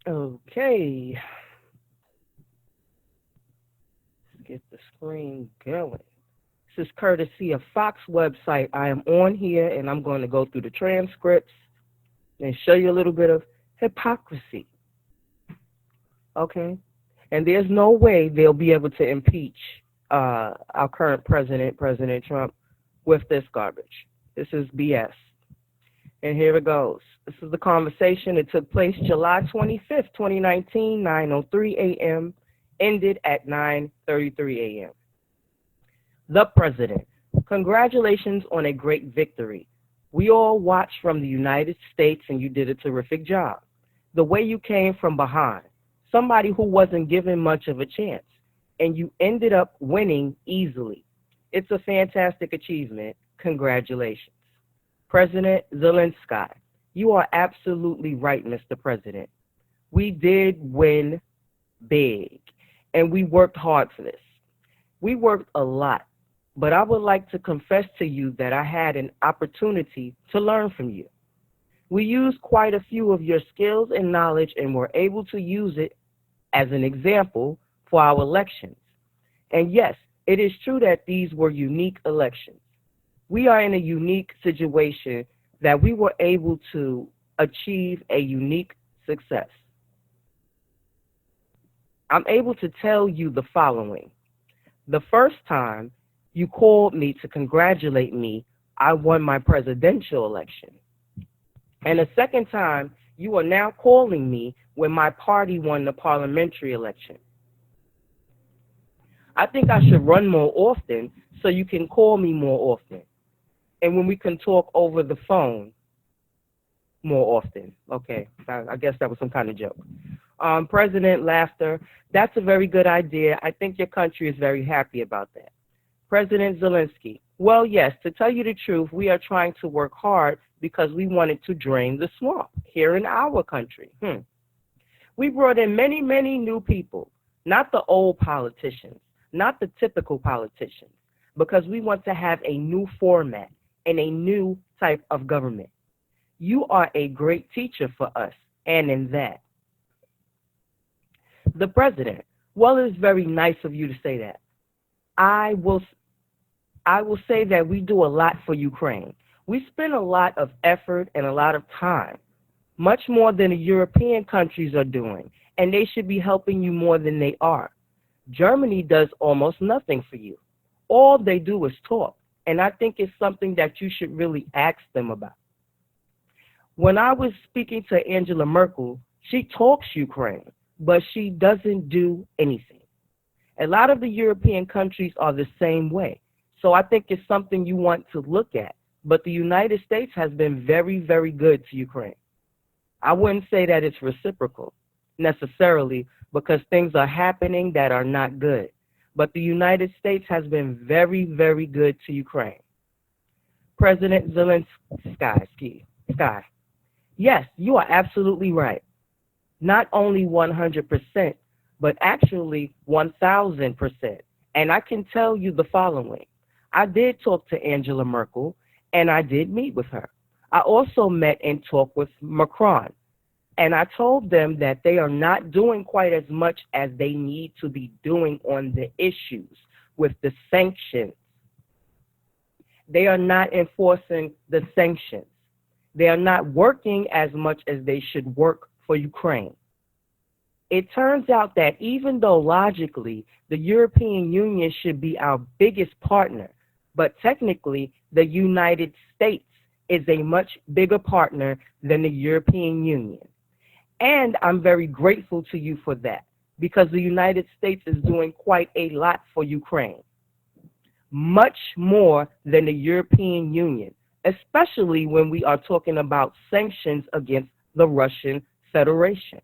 Okay, let's get the screen going. This is courtesy of Fox website. I am on here and I'm going to go through the transcripts and show you a little bit of hypocrisy. Okay? And there's no way they'll be able to impeach our current president, President Trump, with this garbage. This is BS. And here it goes. This is the conversation. It took place July 25th, 2019, 9:03 a.m., ended at 9:33 a.m. The President. Congratulations on a great victory. We all watched from the United States and you did a terrific job. The way you came from behind, somebody who wasn't given much of a chance, and you ended up winning easily. It's a fantastic achievement. Congratulations. President Zelensky, you are absolutely right, Mr. President. We did win big, and we worked hard for this. We worked a lot, but I would like to confess to you that I had an opportunity to learn from you. We used quite a few of your skills and knowledge and were able to use it as an example for our elections. And yes, it is true that these were unique elections. We are in a unique situation that we were able to achieve a unique success. I'm able to tell you the following. The first time you called me to congratulate me, I won my presidential election. And the second time, you are now calling me when my party won the parliamentary election. I think I should run more often so you can call me more often. And when we can talk over the phone more often. Okay, I guess that was some kind of joke. President Laughter, that's a very good idea. I think your country is very happy about that. President Zelensky, well, yes, to tell you the truth, we are trying to work hard because we wanted to drain the swamp here in our country. We brought in many, many new people, not the old politicians, not the typical politicians, because we want to have a new format and a new type of government. You are a great teacher for us, and in that. The president, well, it's very nice of you to say that. I will I will say that we do a lot for Ukraine. We spend a lot of effort and a lot of time, much more than the European countries are doing, and they should be helping you more than they are. Germany does almost nothing for you. All they do is talk, and I think it's something that you should really ask them about. When I was speaking to Angela Merkel, she talks Ukraine, but she doesn't do anything. A lot of the European countries are the same way. So I think it's something you want to look at. But the United States has been very, very good to Ukraine. I wouldn't say that it's reciprocal necessarily because things are happening that are not good. But the United States has been very, very good to Ukraine. President Zelensky, Sky. Yes, you are absolutely right. Not only 100%, but actually 1,000%. And I can tell you the following. I did talk to Angela Merkel, and I did meet with her. I also met and talked with Macron, and I told them that they are not doing quite as much as they need to be doing on the issues with the sanctions. They are not enforcing the sanctions. They are not working as much as they should work for Ukraine. It turns out that even though logically the European Union should be our biggest partner, but technically the United States is a much bigger partner than the European Union. And I'm very grateful to you for that because the United States is doing quite a lot for Ukraine, much more than the European Union, especially when we are talking about sanctions against the Russian Federation.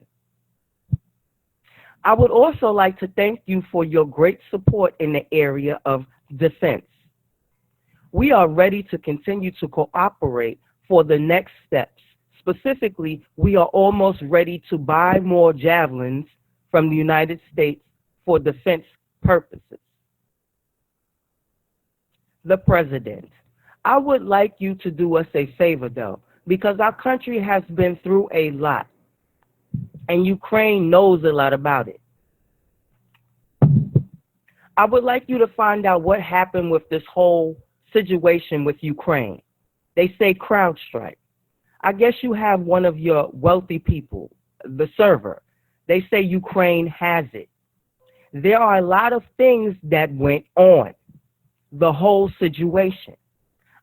I would also like to thank you for your great support in the area of defense. We are ready to continue to cooperate for the next steps. Specifically, we are almost ready to buy more javelins from the United States for defense purposes. The President, I would like you to do us a favor though, because our country has been through a lot. and Ukraine knows a lot about it. I would like you to find out what happened with this whole situation with Ukraine. They say CrowdStrike. I guess you have one of your wealthy people, the server. They say Ukraine has it. There are a lot of things that went on, the whole situation.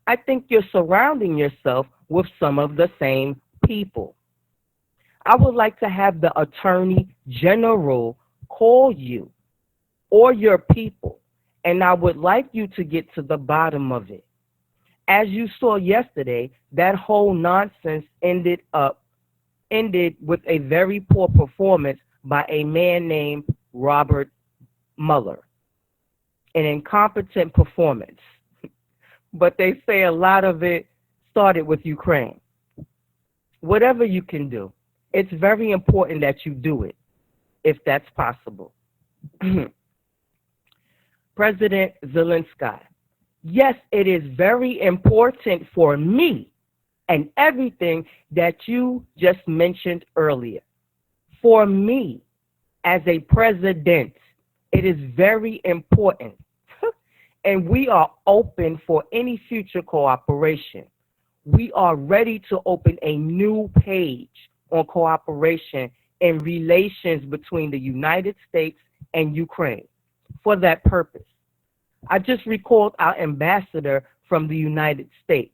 I think you're surrounding yourself with some of the same people. I would like to have the Attorney General call you or your people, and I would like you to get to the bottom of it. As you saw yesterday, that whole nonsense ended with a very poor performance by a man named Robert Mueller, an incompetent performance. But they say a lot of it started with Ukraine. Whatever you can do, it's very important that you do it, if that's possible. President Zelensky, yes, it is very important for me and everything that you just mentioned earlier. For me, as a president, it is very important. And we are open for any future cooperation. We are ready to open a new page on cooperation in relations between the United States and Ukraine for that purpose. I just recalled our ambassador from the United States,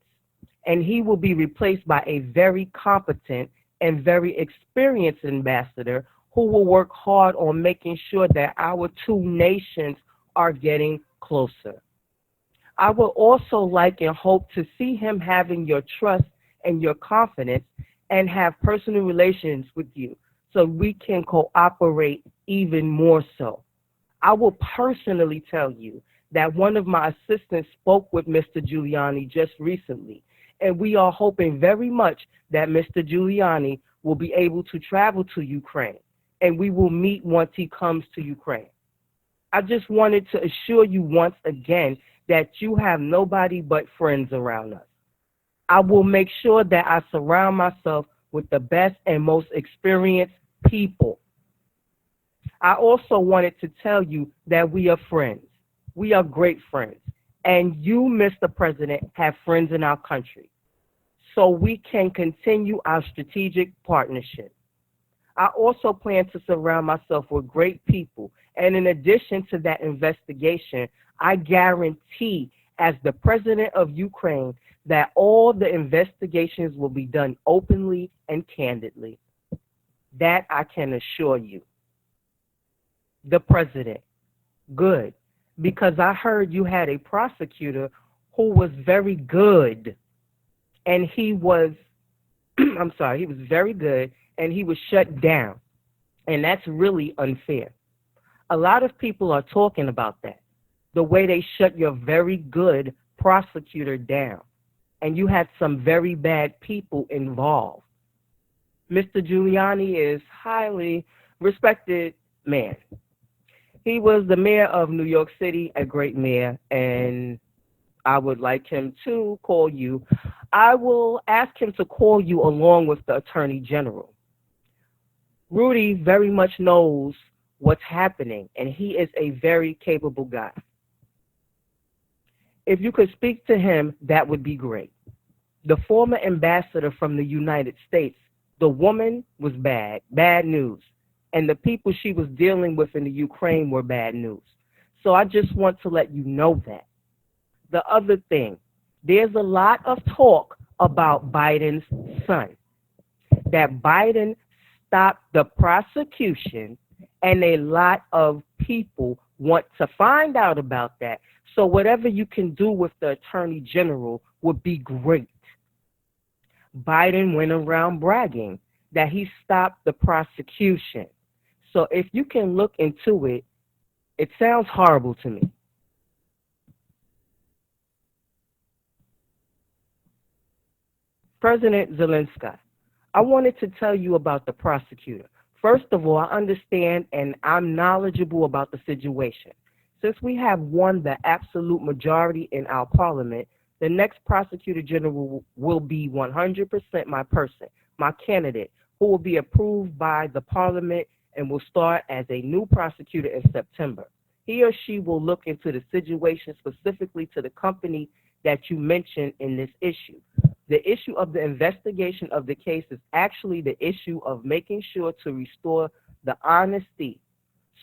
and he will be replaced by a very competent and very experienced ambassador who will work hard on making sure that our two nations are getting closer. I would also like and hope to see him having your trust and your confidence and have personal relations with you so we can cooperate even more so. I will personally tell you that one of my assistants spoke with Mr. Giuliani just recently, and we are hoping very much that Mr. Giuliani will be able to travel to Ukraine, and we will meet once he comes to Ukraine. I just wanted to assure you once again that you have nobody but friends around us. I will make sure that I surround myself with the best and most experienced people. I also wanted to tell you that we are friends. We are great friends. And you, Mr. President, have friends in our country. So we can continue our strategic partnership. I also plan to surround myself with great people. And in addition to that investigation, I guarantee, as the president of Ukraine, that all the investigations will be done openly and candidly. That I can assure you. The president, good, because I heard you had a prosecutor who was very good, and he was, I'm sorry, he was very good, and he was shut down, and that's really unfair. A lot of people are talking about that, the way they shut your very good prosecutor down, and you had some very bad people involved. Mr. Giuliani is highly respected man. He was the mayor of New York City, a great mayor, and I would like him to call you. I will ask him to call you along with the Attorney General. Rudy very much knows what's happening, and he is a very capable guy. If you could speak to him, that would be great. The former ambassador from the United States, the woman was bad news. And the people she was dealing with in the Ukraine were bad news. So I just want to let you know that. The other thing, there's a lot of talk about Biden's son, that Biden stopped the prosecution, and a lot of people want to find out about that. So whatever you can do with the Attorney General would be great. Biden went around bragging that he stopped the prosecution. So if you can look into it, it sounds horrible to me. President Zelensky, I wanted to tell you about the prosecutor. First of all, I understand and I'm knowledgeable about the situation. Since we have won the absolute majority in our parliament, the next prosecutor general will be 100% my person, my candidate, who will be approved by the Parliament and will start as a new prosecutor in September. He or she will look into the situation specifically to the company that you mentioned in this issue. The issue of the investigation of the case is actually the issue of making sure to restore the honesty.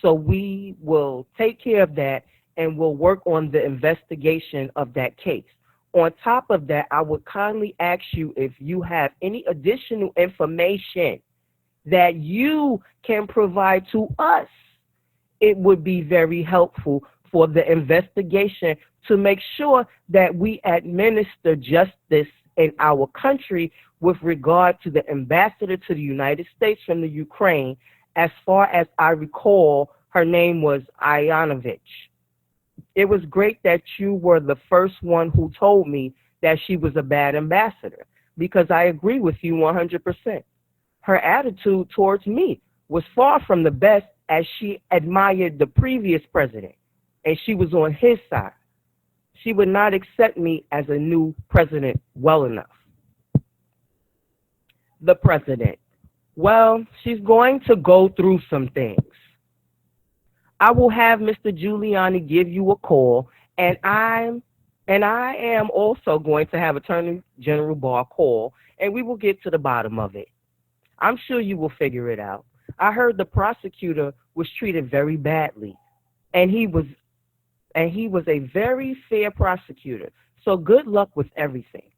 So we will take care of that and we'll work on the investigation of that case. On top of that, I would kindly ask you if you have any additional information that you can provide to us. It would be very helpful for the investigation to make sure that we administer justice in our country with regard to the ambassador to the United States from the Ukraine. As far as I recall, her name was Ayanovich. It was great that you were the first one who told me that she was a bad ambassador, because I agree with you 100%. Her attitude towards me was far from the best, as she admired the previous president and she was on his side. She would not accept me as a new president well enough. The president. Well, she's going to go through some things. I will have Mr. Giuliani give you a call, and I am also going to have Attorney General Barr call, and we will get to the bottom of it. I'm sure you will figure it out. I heard the prosecutor was treated very badly, and he was a very fair prosecutor. So good luck with everything.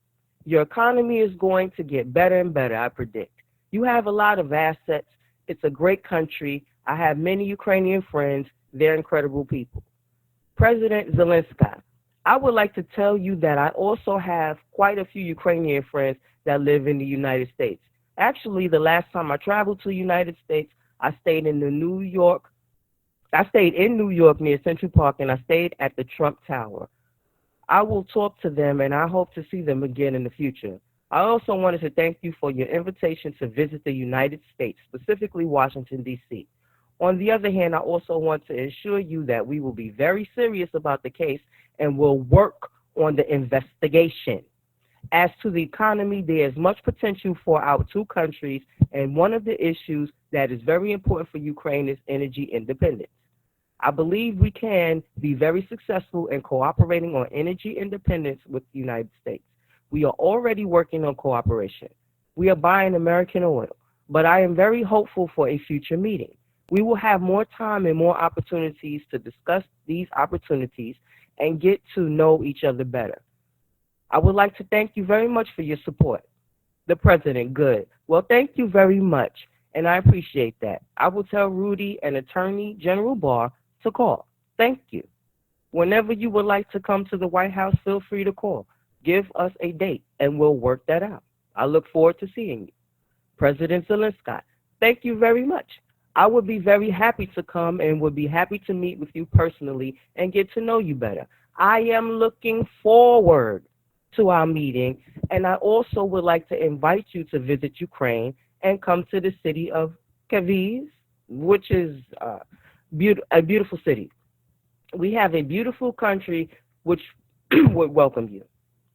Your economy is going to get better and better, I predict. You have a lot of assets. It's a great country. I have many Ukrainian friends. They're incredible people. President Zelensky, I would like to tell you that I also have quite a few Ukrainian friends that live in the United States. Actually, the last time I traveled to the United States, I stayed in New York near Central Park, and I stayed at the Trump Tower. I will talk to them, and I hope to see them again in the future. I also wanted to thank you for your invitation to visit the United States, specifically Washington, D.C. On the other hand, I also want to assure you that we will be very serious about the case and will work on the investigation. As to the economy, there is much potential for our two countries, and one of the issues that is very important for Ukraine is energy independence. I believe we can be very successful in cooperating on energy independence with the United States. We are already working on cooperation. We are buying American oil, but I am very hopeful for a future meeting. We will have more time and more opportunities to discuss these opportunities and get to know each other better. I would like to thank you very much for your support. The President, good. Well, thank you very much, and I appreciate that. I will tell Rudy and Attorney General Barr to call. Thank you. Whenever you would like to come to the White House, feel free to call. Give us a date, and we'll work that out. I look forward to seeing you. President Zelensky, thank you very much. I would be very happy to come and would be happy to meet with you personally and get to know you better. I am looking forward to our meeting, and I also would like to invite you to visit Ukraine and come to the city of Kyiv, which is a beautiful city. We have a beautiful country which would welcome you.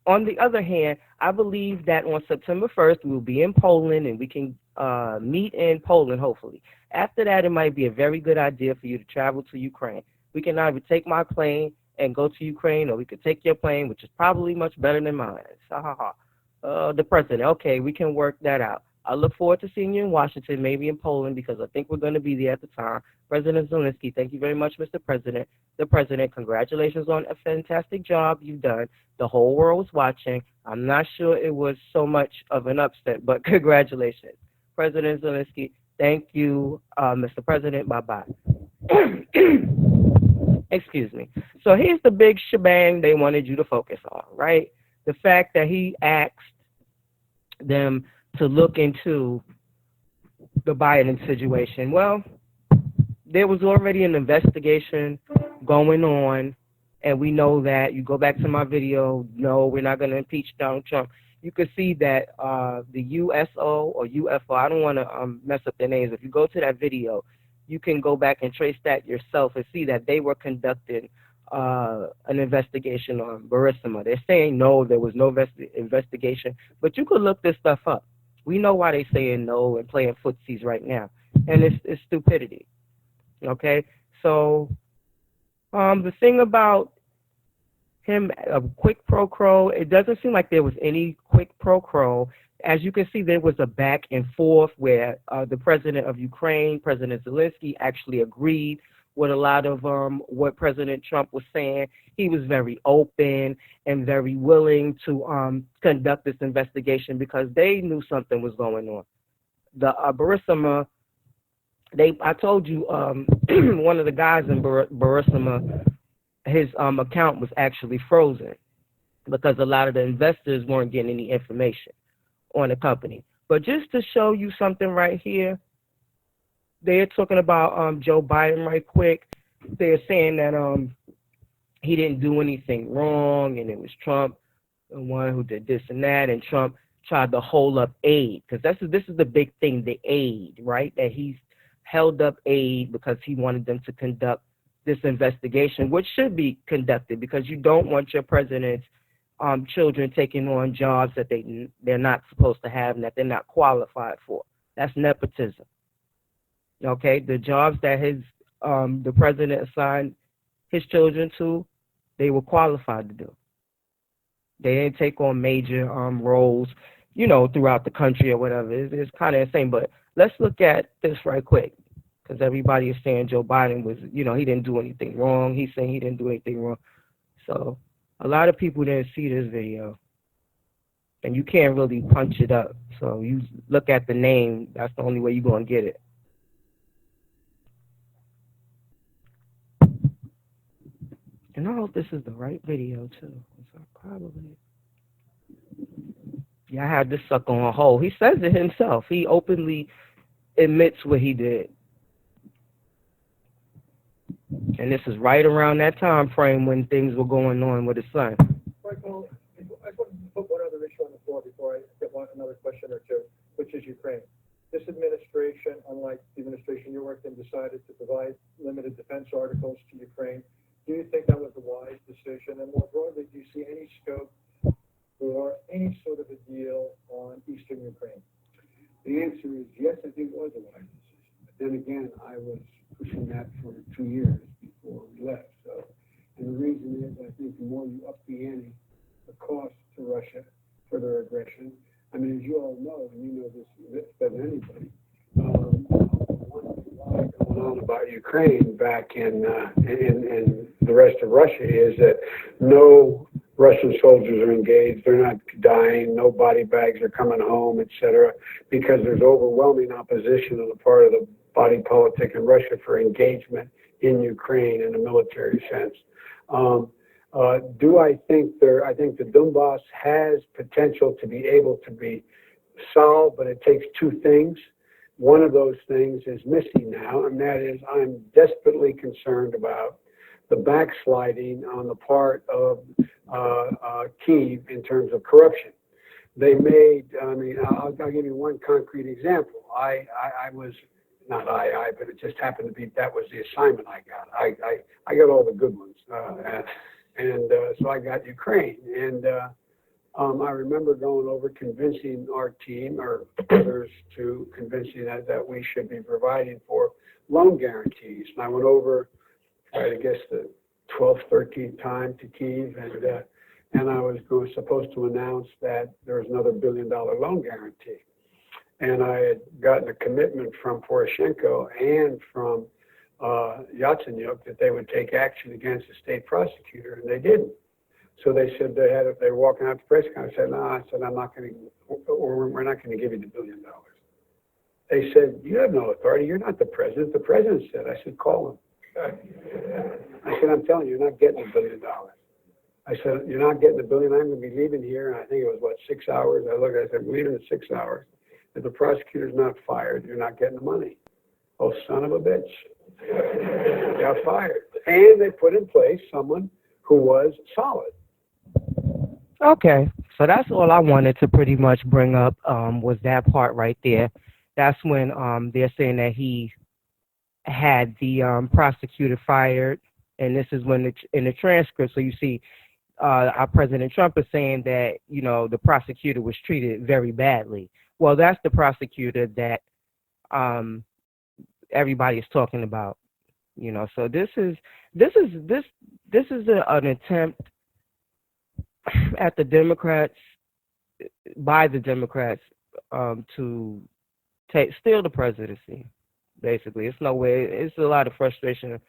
On the other hand, I believe that on September 1st, we'll be in Poland and we can meet in Poland, hopefully. After that, it might be a very good idea for you to travel to Ukraine. We can either take my plane and go to Ukraine, or we could take your plane, which is probably much better than mine. The president, okay, we can work that out. I look forward to seeing you in Washington, maybe in Poland, because I think we're going to be there at the time. President Zelensky, thank you very much, Mr. President. The President, congratulations on a fantastic job you've done. The whole world was watching. I'm not sure it was so much of an upset, but congratulations. President Zelensky, thank you, Mr. President. Bye-bye. Excuse me. So here's the big shebang they wanted you to focus on, right? The fact that he asked them to look into the Biden situation. Well, there was already an investigation going on, and we know that. You go back to my video, no, we're not going to impeach Donald Trump. You can see that the USO or UFO, I don't want to mess up their names. If you go to that video, you can go back and trace that yourself and see that they were conducting an investigation on Burisma. They're saying no, there was no investigation, but you could look this stuff up. We know why they saying no and playing footsies right now, and it's stupidity. Okay, so the thing about him, a quick pro quo, it doesn't seem like there was any quick pro quo. As you can see, there was a back and forth where the president of Ukraine, President Zelensky, actually agreed with a lot of what President Trump was saying. He was very open and very willing to conduct this investigation because they knew something was going on. The Burisma, I told you, one of the guys in Burisma, his account was actually frozen because a lot of the investors weren't getting any information on the company. But just to show you something right here, they're talking about Joe Biden right quick. They're saying that he didn't do anything wrong, and it was Trump, the one who did this and that, and Trump tried to hold up aid because this is the big thing, the aid, right? That he's held up aid because he wanted them to conduct this investigation, which should be conducted because you don't want your president's children taking on jobs that they're not supposed to have and that they're not qualified for. That's nepotism. Okay, the jobs that the president assigned his children to, they were qualified to do. They didn't take on major roles, throughout the country or whatever. It's kind of insane. But let's look at this right quick because everybody is saying Joe Biden was, he didn't do anything wrong. He's saying he didn't do anything wrong. So a lot of people didn't see this video, and you can't really punch it up. So you look at the name. That's the only way you're going to get it. And I hope this is the right video, too. Probably. Yeah, I had this sucker on hold. He says it himself. He openly admits what he did. And this is right around that time frame when things were going on with his son. Right, well, I just want to put one other issue on the floor before I get another question or two, which is Ukraine. This administration, unlike the administration you worked in, decided to provide limited defense articles to Ukraine. Do you think that was a wise decision? And more broadly, do you see any scope for any sort of a deal on eastern Ukraine? The answer is yes, I think it was a wise decision. But then again, I was pushing that for 2 years before we left. So, and the reason is I think the more you up the ante, the cost to Russia for their aggression. I mean, as you all know, and you know this better than anybody, one thing going on about Ukraine back in the rest of Russia is that no Russian soldiers are engaged. They're not dying. No body bags are coming home, etc., because there's overwhelming opposition on the part of the body politic in Russia for engagement in Ukraine in a military sense. Do I think I think the Donbass has potential to be able to be solved, but it takes two things. One of those things is missing now, and that is I'm desperately concerned about the backsliding on the part of Kyiv in terms of corruption. They made, I'll give you one concrete example. I was, not but it just happened to be, that was the assignment I got. I got all the good ones. So I got Ukraine. And I remember going over convincing our team or others to convincing that we should be providing for loan guarantees. And I went over, I guess, the 12th, 13th time to Kyiv, and I was supposed to announce that there was another $1 billion loan guarantee. And I had gotten a commitment from Poroshenko and from Yatsenyuk that they would take action against the state prosecutor, and they didn't. So they said they were walking out the press conference. I said, no, I'm not going to, or we're not going to give you the $1 billion. They said, you have no authority. You're not the president. The president said. I said, call him. I said, I'm telling you, you're not getting $1 billion. I said, you're not getting $1 billion. I'm going to be leaving here. And I think it was, 6 hours. I said, I'm leaving in 6 hours. If the prosecutor's not fired, you're not getting the money. Oh, son of a bitch. Got fired. And they put in place someone who was solid. Okay, so that's all I wanted to pretty much bring up was that part right there. That's when they're saying that he had the prosecutor fired, and this is when in the transcript. So you see, our President Trump is saying that the prosecutor was treated very badly, Well, that's the prosecutor that um, everybody is talking about. So this this is an attempt at the Democrats by the Democrats to steal the presidency. Basically, it's no way. It's a lot of frustration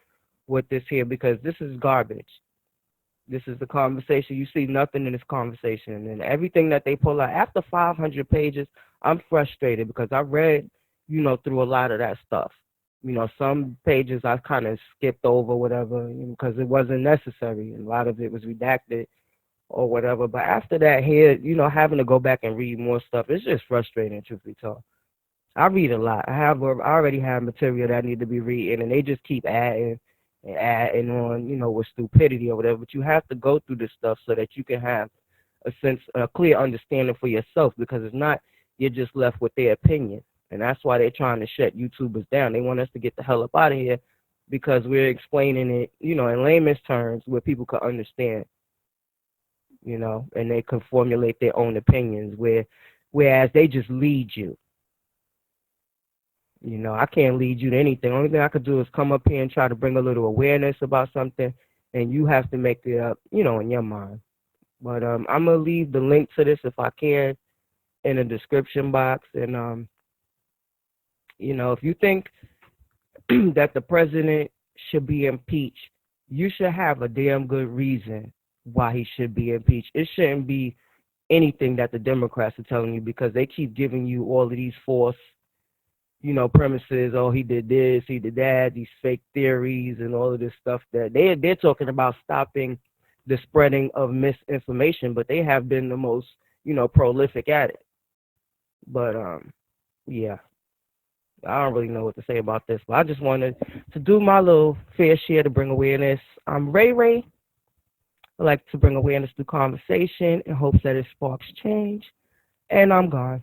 with this here because this is garbage. This is the conversation. You see nothing in this conversation, and everything that they pull out after 500 pages. I'm frustrated because I read, through a lot of that stuff. Some pages I kind of skipped over, whatever, because it wasn't necessary. And a lot of it was redacted or whatever. But after that, here, having to go back and read more stuff, it's just frustrating, truth be told. I read a lot. I already have material that I need to be reading, and they just keep adding and adding on, with stupidity or whatever. But you have to go through this stuff so that you can have a clear understanding for yourself. Because it's not you're just left with their opinion, and that's why they're trying to shut YouTubers down. They want us to get the hell up out of here because we're explaining it, in layman's terms where people can understand, and they can formulate their own opinions. Whereas they just lead you. I can't lead you to anything. Only thing I could do is come up here and try to bring a little awareness about something, and you have to make it up, in your mind. But I'm gonna leave the link to this if I can in the description box. And if you think that the president should be impeached, you should have a damn good reason why he should be impeached. It shouldn't be anything that the Democrats are telling you because they keep giving you all of these false premises. Oh, he did this, he did that, these fake theories and all of this stuff that they're talking about stopping the spreading of misinformation, but they have been the most, prolific at it. But yeah, I don't really know what to say about this, but I just wanted to do my little fair share to bring awareness. I'm Ray Ray. I like to bring awareness through conversation in hopes that it sparks change. And I'm gone.